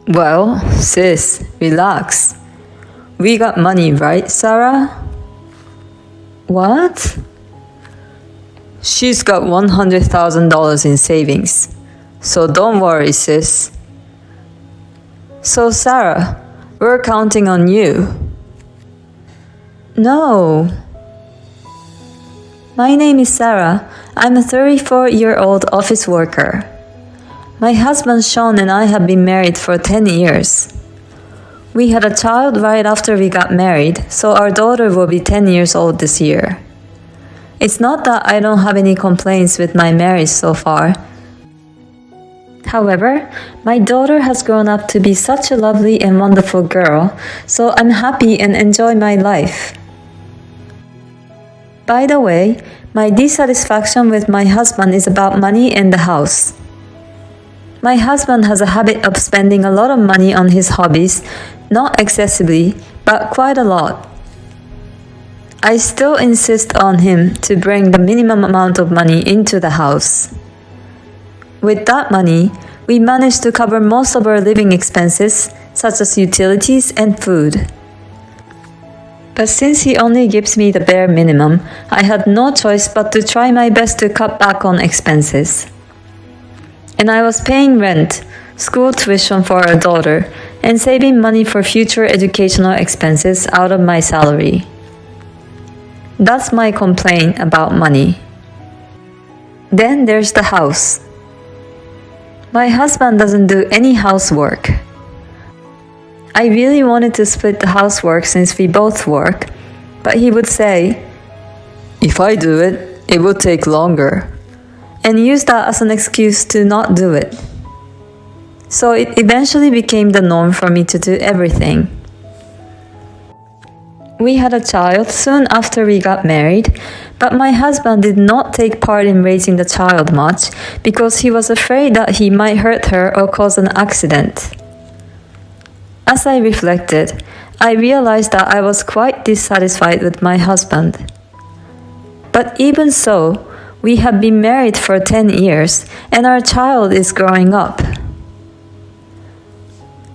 Well, sis, relax. We got money, right, Sarah? What? She's got $100,000 in savings. So don't worry, sis. So, Sarah, we're counting on you. No. My name is Sarah. I'm a 34-year-old office worker. My husband Sean and I have been married for 10 years. We had a child right after we got married, so our daughter will be 10 years old this year. It's not that I don't have any complaints with my marriage so far. However, my daughter has grown up to be such a lovely and wonderful girl, so I'm happy and enjoy my life. By the way, my dissatisfaction with my husband is about money and the house. My husband has a habit of spending a lot of money on his hobbies, not excessively, but quite a lot. I still insist on him to bring the minimum amount of money into the house. With that money, we manage to cover most of our living expenses, such as utilities and food. But since he only gives me the bare minimum, I had no choice but to try my best to cut back on expenses. And I was paying rent, school tuition for our daughter, and saving money for future educational expenses out of my salary. That's my complaint about money. Then there's the house. My husband doesn't do any housework. I really wanted to split the housework since we both work, but he would say, "If I do it, it will take longer," and use that as an excuse to not do it. So it eventually became the norm for me to do everything. We had a child soon after we got married, but my husband did not take part in raising the child much because he was afraid that he might hurt her or cause an accident. As I reflected, I realized that I was quite dissatisfied with my husband. But even so, we have been married for 10 years and our child is growing up.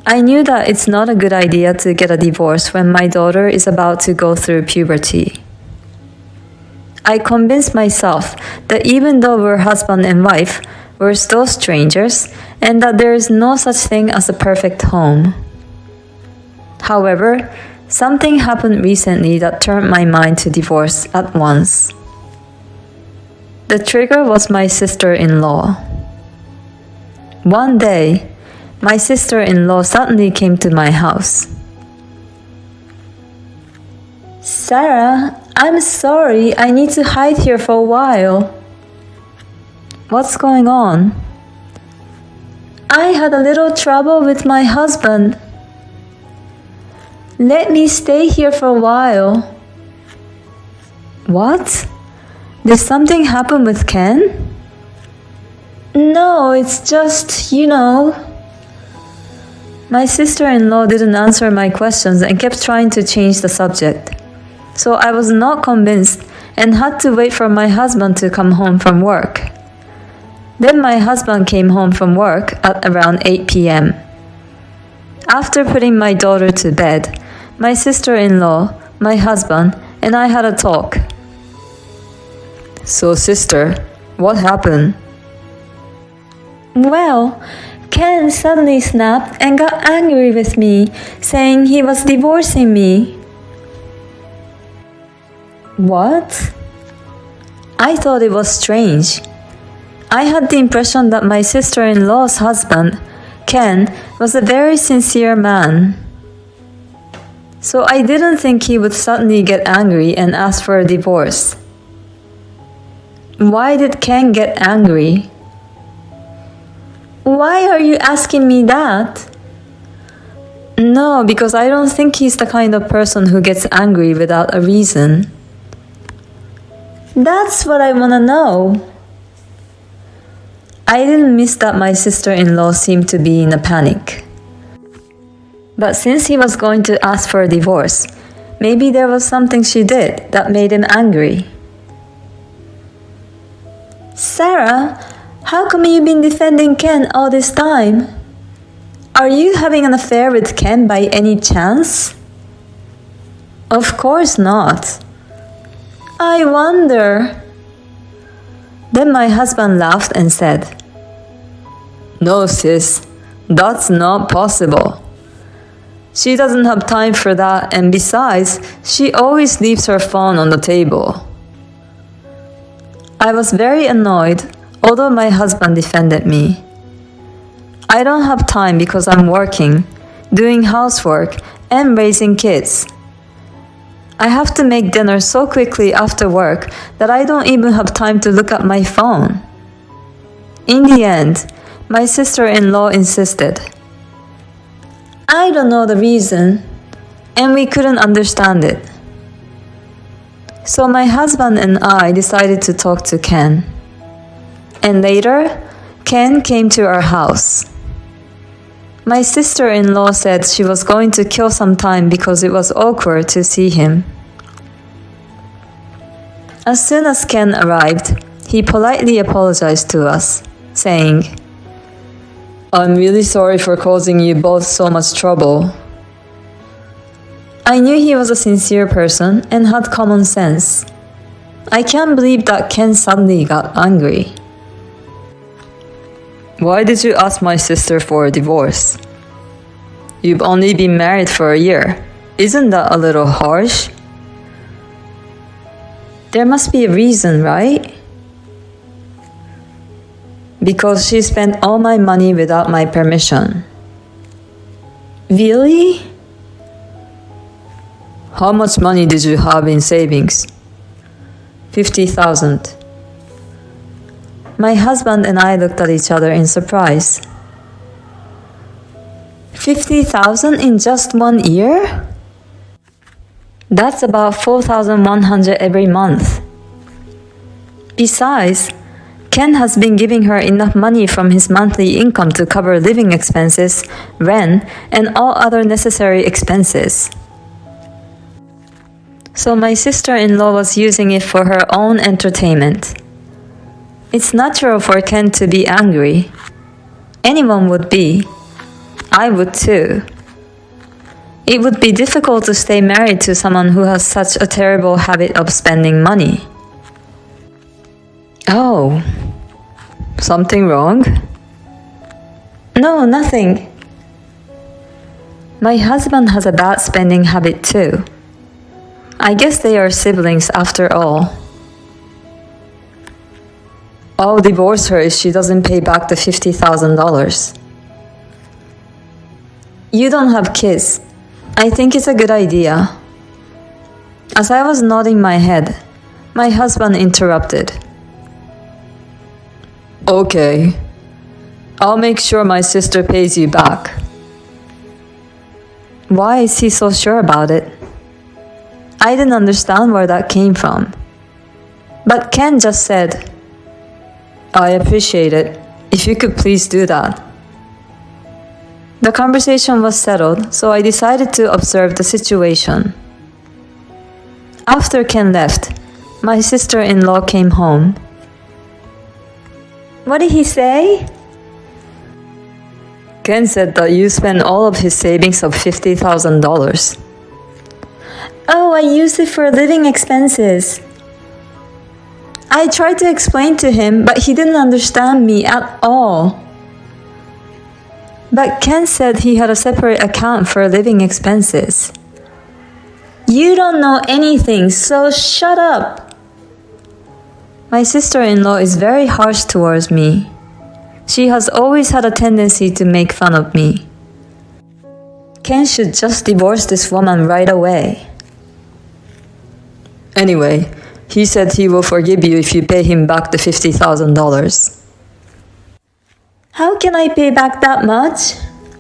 I knew that it's not a good idea to get a divorce when my daughter is about to go through puberty. I convinced myself that even though we're husband and wife, we're still strangers and that there is no such thing as a perfect home. However, something happened recently that turned my mind to divorce at once. The trigger was my sister-in-law. One day, my sister-in-law suddenly came to my house. "Sarah, I'm sorry, I need to hide here for a while." "What's going on?" "I had a little trouble with my husband. Let me stay here for a while." "What? Did something happen with Ken?" "No, it's just, My sister-in-law didn't answer my questions and kept trying to change the subject. So I was not convinced and had to wait for my husband to come home from work. Then my husband came home from work at around 8 p.m. After putting my daughter to bed, my sister-in-law, my husband, and I had a talk. "So sister, what happened?" "Well, Ken suddenly snapped and got angry with me, saying he was divorcing me." "What?" I thought it was strange. I had the impression that my sister-in-law's husband, Ken, was a very sincere man. So I didn't think he would suddenly get angry and ask for a divorce. Why did Ken get angry? "Why are you asking me that?" "No, because I don't think he's the kind of person who gets angry without a reason." "That's what I want to know." I didn't miss that my sister-in-law seemed to be in a panic. But since he was going to ask for a divorce, maybe there was something she did that made him angry. "Sarah, how come you've been defending Ken all this time?" Are you having an affair with Ken by any chance? Of course not. I wonder. Then my husband laughed and said, No, sis, that's not possible. She doesn't have time for that, and besides, she always leaves her phone on the table. I was very annoyed, although my husband defended me. I don't have time because I'm working, doing housework, and raising kids. I have to make dinner so quickly after work that I don't even have time to look at my phone. In the end, my sister-in-law insisted. I don't know the reason, and we couldn't understand it. So my husband and I decided to talk to Ken. And later, Ken came to our house. My sister-in-law said she was going to kill some time because it was awkward to see him. As soon as Ken arrived, he politely apologized to us, saying, I'm really sorry for causing you both so much trouble. I knew he was a sincere person and had common sense. I can't believe that Ken suddenly got angry. Why did you ask my sister for a divorce? You've only been married for a year. Isn't that a little harsh? There must be a reason, right? Because she spent all my money without my permission. Really? How much money did you have in savings? 50,000. My husband and I looked at each other in surprise. 50,000 in just 1 year? That's about 4,100 every month. Besides, Ken has been giving her enough money from his monthly income to cover living expenses, rent, and all other necessary expenses. So my sister-in-law was using it for her own entertainment. It's natural for Ken to be angry. Anyone would be. I would too. It would be difficult to stay married to someone who has such a terrible habit of spending money. Oh, something wrong? No, nothing. My husband has a bad spending habit too. I guess they are siblings after all. I'll divorce her if she doesn't pay back the $50,000. You don't have kids. I think it's a good idea. As I was nodding my head, my husband interrupted. Okay. I'll make sure my sister pays you back. Why is he so sure about it? I didn't understand where that came from. But Ken just said, I appreciate it. If you could please do that. The conversation was settled, so I decided to observe the situation. After Ken left, my sister-in-law came home. What did he say? Ken said that you spent all of his savings of $50,000. Oh, I used it for living expenses. I tried to explain to him, but he didn't understand me at all. But Ken said he had a separate account for living expenses. You don't know anything, so shut up. My sister-in-law is very harsh towards me. She has always had a tendency to make fun of me. Ken should just divorce this woman right away. Anyway, he said he will forgive you if you pay him back the $50,000. How can I pay back that much?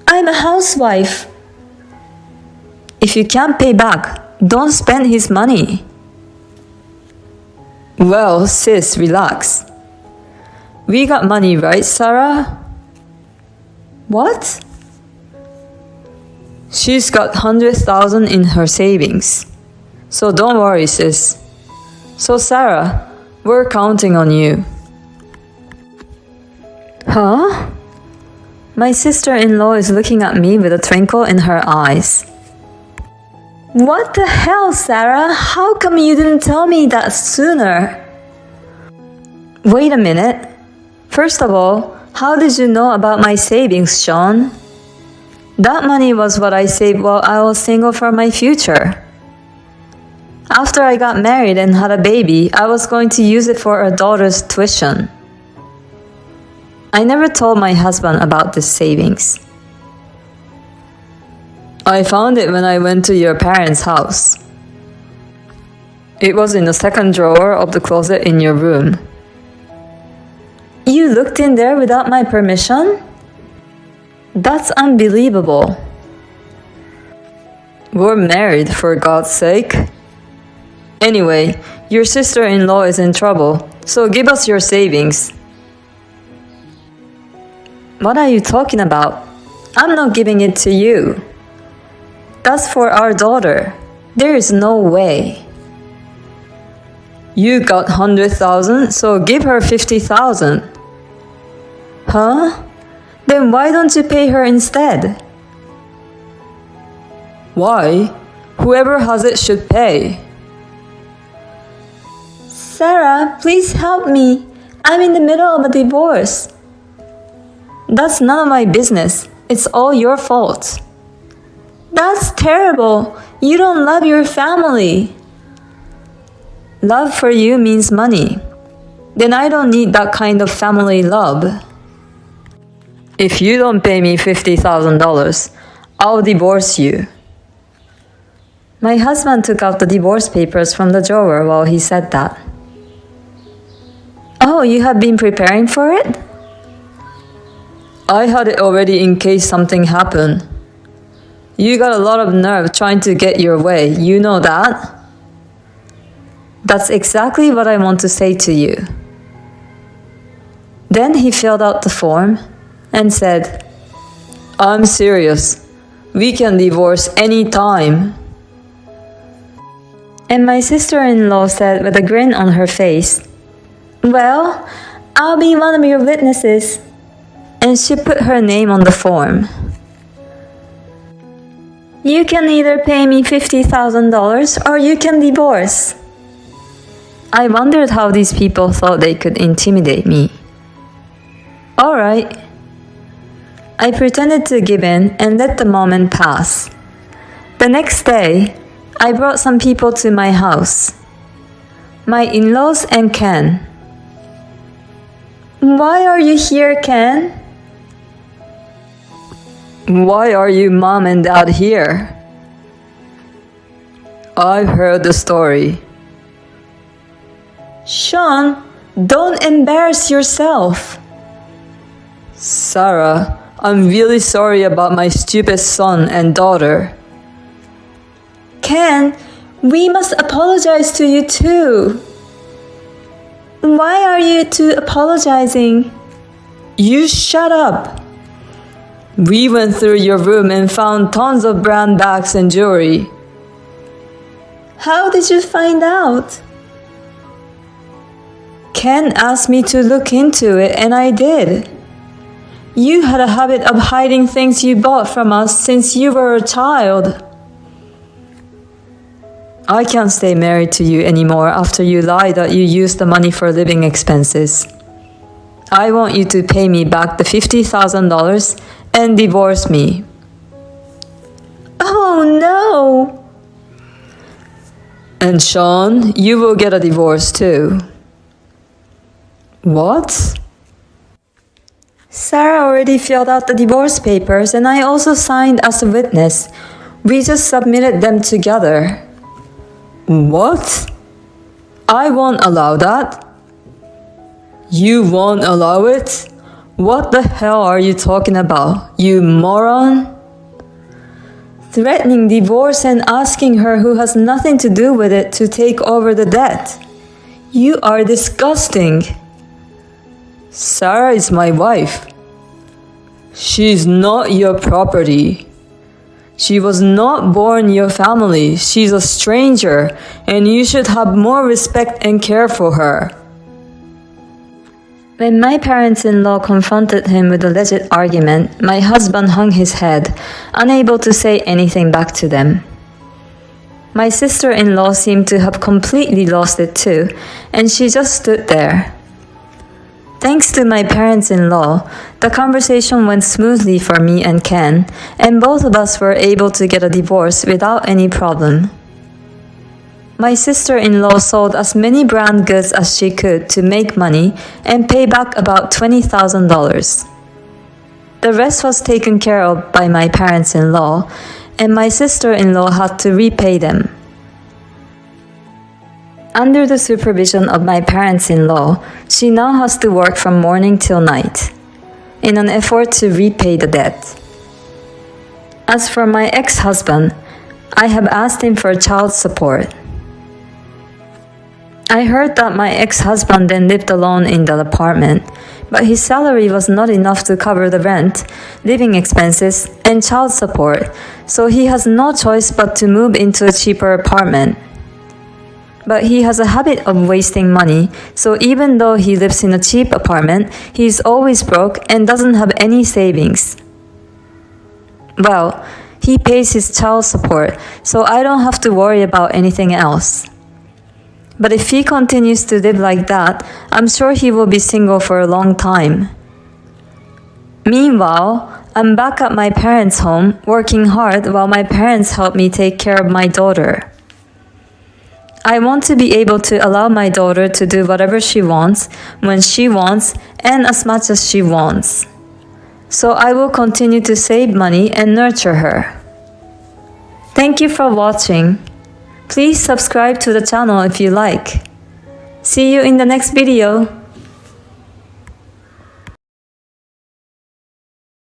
I'm a housewife. If you can't pay back, don't spend his money. Well, sis, relax. We got money, right, Sarah? What? She's got 100,000 in her savings. So don't worry, sis. So Sarah, we're counting on you. Huh? My sister-in-law is looking at me with a twinkle in her eyes. What the hell, Sarah? How come you didn't tell me that sooner? Wait a minute. First of all, how did you know about my savings, Sean? That money was what I saved while I was single for my future. After I got married and had a baby, I was going to use it for our daughter's tuition. I never told my husband about this savings. I found it when I went to your parents' house. It was in the second drawer of the closet in your room. You looked in there without my permission? That's unbelievable. We're married, for God's sake. Anyway, your sister-in-law is in trouble, so give us your savings. What are you talking about? I'm not giving it to you. That's for our daughter. There is no way. You got 100,000, so give her 50,000. Huh? Then why don't you pay her instead? Why? Whoever has it should pay. Sarah, please help me. I'm in the middle of a divorce. That's none of my business. It's all your fault. That's terrible. You don't love your family. Love for you means money. Then I don't need that kind of family love. If you don't pay me $50,000, I'll divorce you. My husband took out the divorce papers from the drawer while he said that. Oh, you have been preparing for it? I had it already in case something happened. You got a lot of nerve trying to get your way, you know that? That's exactly what I want to say to you. Then he filled out the form and said, I'm serious. We can divorce any time. And my sister-in-law said with a grin on her face, Well, I'll be one of your witnesses. And she put her name on the form. You can either pay me $50,000 or you can divorce. I wondered how these people thought they could intimidate me. All right. I pretended to give in and let the moment pass. The next day, I brought some people to my house. My in-laws and Ken. Why are you here, Ken? Why are you mom and dad here? I've heard the story. Sean, don't embarrass yourself. Sarah, I'm really sorry about my stupid son and daughter. Ken, we must apologize to you too. Why are you two apologizing? You shut up. We went through your room and found tons of brand bags and jewelry. How did you find out? Ken asked me to look into it and I did. You had a habit of hiding things you bought from us since you were a child. I can't stay married to you anymore after you lied that you used the money for living expenses. I want you to pay me back the $50,000 and divorce me. Oh no! And Sean, you will get a divorce too. What? Sarah already filled out the divorce papers and I also signed as a witness. We just submitted them together. What? I won't allow that. You won't allow it? What the hell are you talking about, you moron? Threatening divorce and asking her who has nothing to do with it to take over the debt. You are disgusting. Sarah is my wife. She's not your property. She was not born your family. She's a stranger, and you should have more respect and care for her. When my parents-in-law confronted him with a legit argument, my husband hung his head, unable to say anything back to them. My sister-in-law seemed to have completely lost it too, and she just stood there. Thanks to my parents-in-law, the conversation went smoothly for me and Ken, and both of us were able to get a divorce without any problem. My sister-in-law sold as many brand goods as she could to make money and pay back about $20,000. The rest was taken care of by my parents-in-law, and my sister-in-law had to repay them. Under the supervision of my parents-in-law, she now has to work from morning till night, in an effort to repay the debt. As for my ex-husband, I have asked him for child support. I heard that my ex-husband then lived alone in the apartment, but his salary was not enough to cover the rent, living expenses, and child support, so he has no choice but to move into a cheaper apartment. But he has a habit of wasting money, so even though he lives in a cheap apartment, he is always broke and doesn't have any savings. Well, he pays his child support, so I don't have to worry about anything else. But if he continues to live like that, I'm sure he will be single for a long time. Meanwhile, I'm back at my parents' home, working hard while my parents help me take care of my daughter. I want to be able to allow my daughter to do whatever she wants, when she wants, and as much as she wants. So I will continue to save money and nurture her. Thank you for watching. Please subscribe to the channel if you like. See you in the next video.